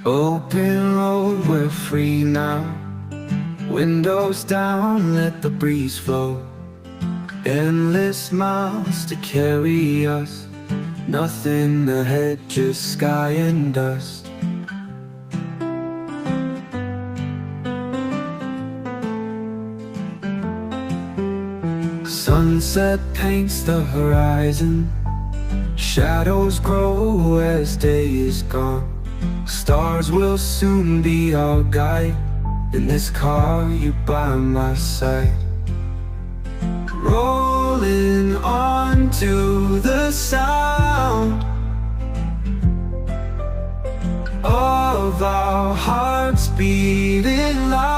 Open road, we're free now. Windows down, let the breeze flow. Endless miles to carry us. Nothing ahead, just sky and dust. Sunset paints the horizon. Shadows grow as day is gone. Stars will soon be our guide. In this car, you by my side. Rolling on to the sound of our hearts beating loud.